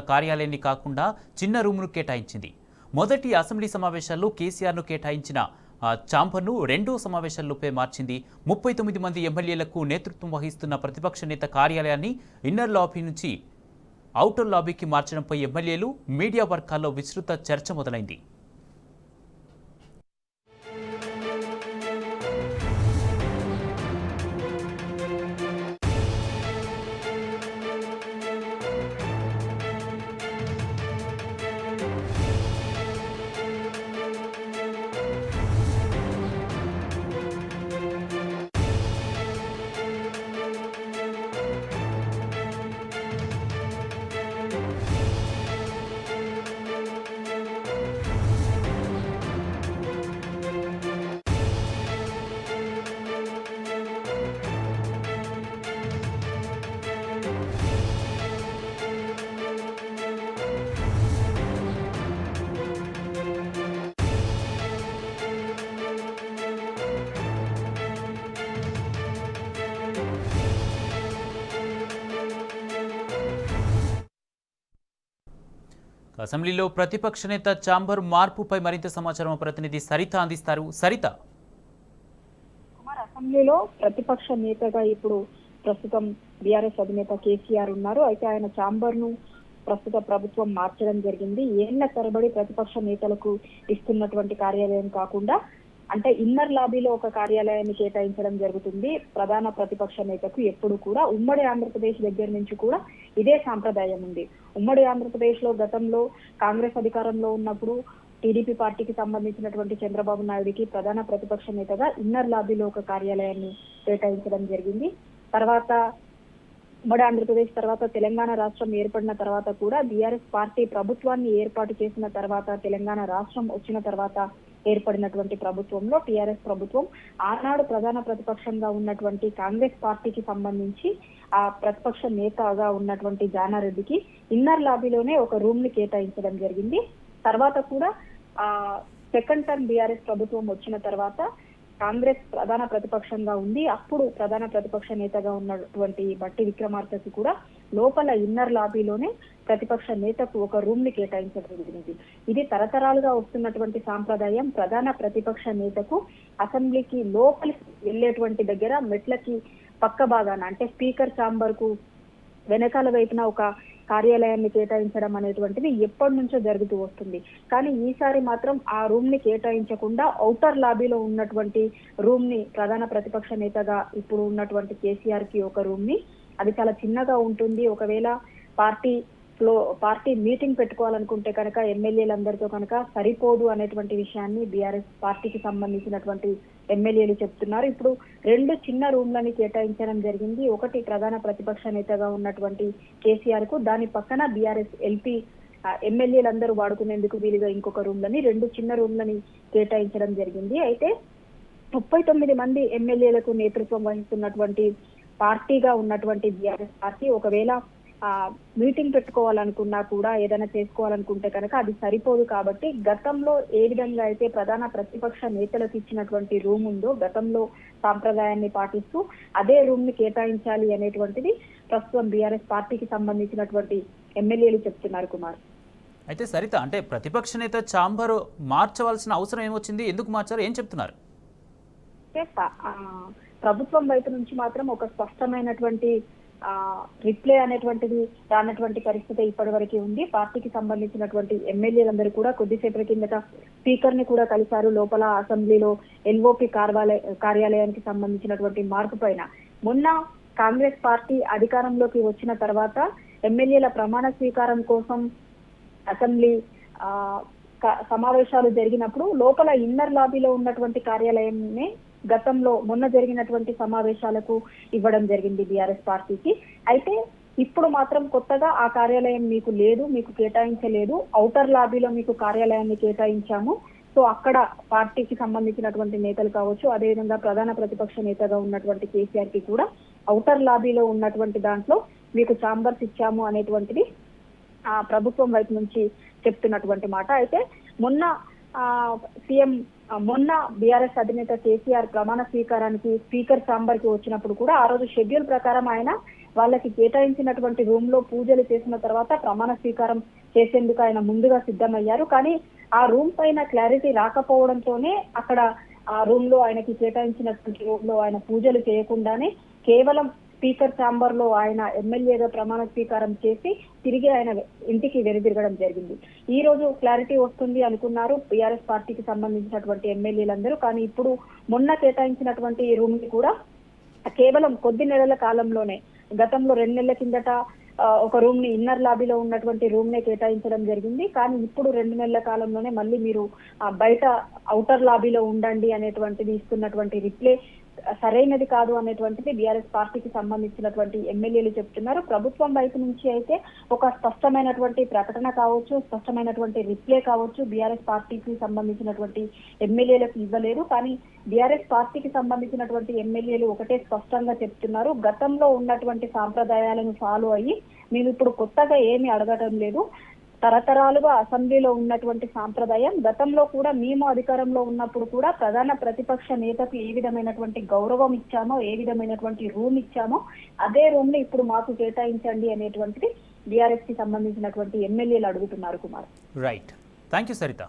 కార్యాలయాన్ని కాకుండా చిన్న రూమును కేటాయించింది. మొదటి అసెంబ్లీ సమావేశాల్లో కేసీఆర్ను కేటాయించిన ఛాంబర్ను రెండో సమావేశాల్లోపై మార్చింది. 39 మంది ఎమ్మెల్యేలకు నేతృత్వం వహిస్తున్న ప్రతిపక్ష నేత కార్యాలయాన్ని ఇన్నర్ లాబీ నుంచి ఔటర్ లాబీకి మార్చడంపై ఎమ్మెల్యేలు, మీడియా వర్గాల్లో విస్తృత చర్చ మొదలైంది. అసెంబ్లీలో ప్రతిపక్ష నేత ఛాంబర్ మార్పుపై మరింత సమాచారం ప్రతినిధి సరిత అందిస్తారు. సరిత, అసెంబ్లీలో ప్రతిపక్ష నేతగా ఇప్పుడు ప్రస్తుతం బీఆర్ఎస్ అధినేత కేసీఆర్ ఉన్నారు. అయితే ఆయన ఛాంబర్ ను ప్రస్తుత ప్రభుత్వం మార్చడం జరిగింది. ఏళ్ల తరబడి ప్రతిపక్ష నేతలకు ఇస్తున్నటువంటి కార్యాలయం కాకుండా అంటే ఇన్నర్ లాబీలో ఒక కార్యాలయాన్ని కేటాయించడం జరుగుతుంది. ప్రధాన ప్రతిపక్ష నేతకు ఎప్పుడు కూడా ఉమ్మడి ఆంధ్రప్రదేశ్ దగ్గర నుంచి కూడా ఇదే సాంప్రదాయం ఉంది. ఉమ్మడి ఆంధ్రప్రదేశ్ లో గతంలో కాంగ్రెస్ అధికారంలో ఉన్నప్పుడు టీడీపీ పార్టీకి సంబంధించినటువంటి చంద్రబాబు నాయుడికి ప్రధాన ప్రతిపక్ష నేతగా ఇన్నర్ లాబీలో ఒక కార్యాలయాన్ని కేటాయించడం జరిగింది. తర్వాత ఉమ్మడి ఆంధ్రప్రదేశ్ తర్వాత తెలంగాణ రాష్ట్రం ఏర్పడిన తర్వాత కూడా బీఆర్ఎస్ పార్టీ ప్రభుత్వాన్ని ఏర్పాటు చేసిన తర్వాత తెలంగాణ రాష్ట్రం వచ్చిన తర్వాత ఏర్పడినటువంటి ప్రభుత్వంలో టీఆర్ఎస్ ప్రభుత్వం ఆనాడు ప్రధాన ప్రతిపక్షంగా ఉన్నటువంటి కాంగ్రెస్ పార్టీకి సంబంధించి ఆ ప్రతిపక్ష నేతగా ఉన్నటువంటి జానారెడ్డికి ఇన్నర్ లాబీలోనే ఒక రూమ్ ని కేటాయించడం జరిగింది. తర్వాత కూడా సెకండ్ టర్మ్ బీఆర్ఎస్ ప్రభుత్వం వచ్చిన తర్వాత కాంగ్రెస్ ప్రధాన ప్రతిపక్షంగా ఉంది. అప్పుడు ప్రధాన ప్రతిపక్ష నేతగా ఉన్నటువంటి బట్టి విక్రమార్కకి కూడా లోపల ఇన్నర్ లాబీలోనే ప్రతిపక్ష నేతకు ఒక రూమ్ ని కేటాయించడం జరిగింది. ఇది తరతరాలుగా వస్తున్నటువంటి సాంప్రదాయం. ప్రధాన ప్రతిపక్ష నేతకు అసెంబ్లీకి లోపలికి వెళ్లేటువంటి దగ్గర మెట్లకి పక్క భాగాన అంటే స్పీకర్ ఛాంబర్ కు వెనకాల వైపున ఒక కార్యాలయాన్ని కేటాయించడం అనేటువంటిది ఎప్పటి నుంచో జరుగుతూ వస్తుంది. కానీ ఈసారి మాత్రం ఆ రూమ్ ని కేటాయించకుండా ఔటర్ లాబీలో ఉన్నటువంటి రూమ్ ని ప్రధాన ప్రతిపక్ష నేతగా ఇప్పుడు ఉన్నటువంటి కేసీఆర్ కి ఒక రూమ్ ని, అది చాలా చిన్నగా ఉంటుంది. ఒకవేళ పార్టీ మీటింగ్ పెట్టుకోవాలనుకుంటే కనుక ఎమ్మెల్యేలందరితో కనుక సరిపోదు అనేటువంటి విషయాన్ని బీఆర్ఎస్ పార్టీకి సంబంధించినటువంటి ఎమ్మెల్యేలు చెప్తున్నారు. ఇప్పుడు రెండు చిన్న రూమ్లని కేటాయించడం జరిగింది. ఒకటి ప్రధాన ప్రతిపక్ష నేతగా ఉన్నటువంటి కేసీఆర్ కు, దాని పక్కన బీఆర్ఎస్ ఎమ్మెల్యేలందరూ వాడుకునేందుకు వీలుగా ఇంకొక రూమ్లని, రెండు చిన్న రూమ్లని కేటాయించడం జరిగింది. అయితే 39 మంది ఎమ్మెల్యేలకు నేతృత్వం వహిస్తున్నటువంటి పార్టీగా ఉన్నటువంటి బీఆర్ఎస్ పార్టీ ఒకవేళ మీటింగ్ పెట్టుకోవాలనుకున్నా కూడా ఏదైనా చేసుకోవాలనుకుంటే కనుక అది సరిపోదు. కాబట్టి గతంలో ఏ విధంగా అయితే ప్రధాన ప్రతిపక్ష నేతలకు ఇచ్చినటువంటి రూమ్ ఉందో గతంలో సాంప్రదాయాన్ని పాటిస్తూ అదే రూమ్ ని కేటాయించాలి అనేటువంటిది ప్రస్తుతం బీఆర్ఎస్ పార్టీకి సంబంధించినటువంటి ఎమ్మెల్యేలు చెప్తున్నారు. కుమార్, అయితే సరిత, అంటే ప్రతిపక్ష నేత ఛాంబర్ మార్చవలసిన అవసరం ఏమొచ్చింది, ఎందుకు మార్చారు, ఏం చెప్తున్నారు? ప్రభుత్వం వైపు నుంచి మాత్రం ఒక స్పష్టమైనటువంటి రిప్లై అనేటువంటిది రానటువంటి పరిస్థితి ఇప్పటి వరకు ఉంది. పార్టీకి సంబంధించినటువంటి ఎమ్మెల్యేలందరూ కూడా కొద్దిసేపటి కిందట స్పీకర్ ని కూడా కలిశారు. లోపల అసెంబ్లీలో ఎల్ఓపి కార్యాలయానికి సంబంధించినటువంటి మార్పు పైన మొన్న కాంగ్రెస్ పార్టీ అధికారంలోకి వచ్చిన తర్వాత ఎమ్మెల్యేల ప్రమాణ స్వీకారం కోసం అసెంబ్లీ సమావేశాలు జరిగినప్పుడు లోపల ఇన్నర్ లాబీలో ఉన్నటువంటి కార్యాలయాన్ని గతంలో మొన్న జరిగినటువంటి సమావేశాలకు ఇవ్వడం జరిగింది బీఆర్ఎస్ పార్టీకి. అయితే ఇప్పుడు మాత్రం కొత్తగా ఆ కార్యాలయం మీకు లేదు, మీకు కేటాయించలేదు, ఔటర్ లాబీలో మీకు కార్యాలయాన్ని కేటాయించాము. సో అక్కడ పార్టీకి సంబంధించినటువంటి నేతలు కావచ్చు, అదేవిధంగా ప్రధాన ప్రతిపక్ష నేతగా ఉన్నటువంటి కేసీఆర్ కి కూడా ఔటర్ లాబీలో ఉన్నటువంటి దాంట్లో మీకు ఛాంబర్స్ ఇచ్చాము అనేటువంటిది ప్రభుత్వం వైపు నుంచి చెప్తున్నటువంటి మాట. అయితే మొన్న బీఆర్ఎస్ అధినేత కేసీఆర్ ప్రమాణ స్వీకారానికి స్పీకర్ ఛాంబర్ కి వచ్చినప్పుడు కూడా ఆ రోజు షెడ్యూల్ ప్రకారం ఆయన వాళ్ళకి కేటాయించినటువంటి రూమ్ లో పూజలు చేసిన తర్వాత ప్రమాణ స్వీకారం చేసేందుకు ఆయన ముందుగా సిద్ధమయ్యారు. కానీ ఆ రూమ్ పైన క్లారిటీ రాకపోవడంతోనే అక్కడ ఆ రూమ్ లో ఆయనకి కేటాయించినటువంటి రూమ్ లో ఆయన పూజలు చేయకుండానే కేవలం స్పీకర్ ఛాంబర్ లో ఆయన ఎమ్మెల్యేగా ప్రమాణ స్వీకారం చేసి తిరిగి ఆయన ఇంటికి వెనుదిరగడం జరిగింది. ఈ రోజు క్లారిటీ వస్తుంది అనుకున్నారు బీఆర్ఎస్ పార్టీకి సంబంధించినటువంటి ఎమ్మెల్యేలందరూ. కానీ ఇప్పుడు మొన్న కేటాయించినటువంటి ఈ రూమ్ ని కూడా కేవలం కొద్ది నెలల కాలంలోనే, గతంలో 2 నెలల కిందట ఒక రూమ్ ని ఇన్నర్ లాబీలో ఉన్నటువంటి రూమ్ నే కేటాయించడం జరిగింది. కానీ ఇప్పుడు 2 నెలల కాలంలోనే మళ్ళీ మీరు బయట ఔటర్ లాబీలో ఉండండి అనేటువంటిది ఇస్తున్నటువంటి రిప్లై సరైనది కాదు అనేటువంటిది బీఆర్ఎస్ పార్టీకి సంబంధించినటువంటి ఎమ్మెల్యేలు చెప్తున్నారు. ప్రభుత్వం వైపు నుంచి అయితే ఒక స్పష్టమైనటువంటి ప్రకటన కావచ్చు, స్పష్టమైనటువంటి రిప్లై కావచ్చు బీఆర్ఎస్ పార్టీకి సంబంధించినటువంటి ఎమ్మెల్యేలకు ఇవ్వలేదు. కానీ బీఆర్ఎస్ పార్టీకి సంబంధించినటువంటి ఎమ్మెల్యేలు ఒకటే స్పష్టంగా చెప్తున్నారు, గతంలో ఉన్నటువంటి సాంప్రదాయాలను ఫాలో అయ్యి మేము ఇప్పుడు కొత్తగా ఏమీ అడగటం లేదు. తరతరాలుగా అసెంబ్లీలో ఉన్నటువంటి సాంప్రదాయం, గతంలో కూడా మేము అధికారంలో ఉన్నప్పుడు కూడా ప్రధాన ప్రతిపక్ష నేతకు ఏ విధమైనటువంటి గౌరవం ఇచ్చామో, ఏ విధమైనటువంటి రూమ్ ఇచ్చామో అదే రూమ్ ని ఇప్పుడు మాకు కేటాయించండి అనేటువంటిది బీఆర్ఎస్ కి సంబంధించినటువంటి ఎమ్మెల్యేలు అడుగుతున్నారు Kumar. Right, thank you Saritha.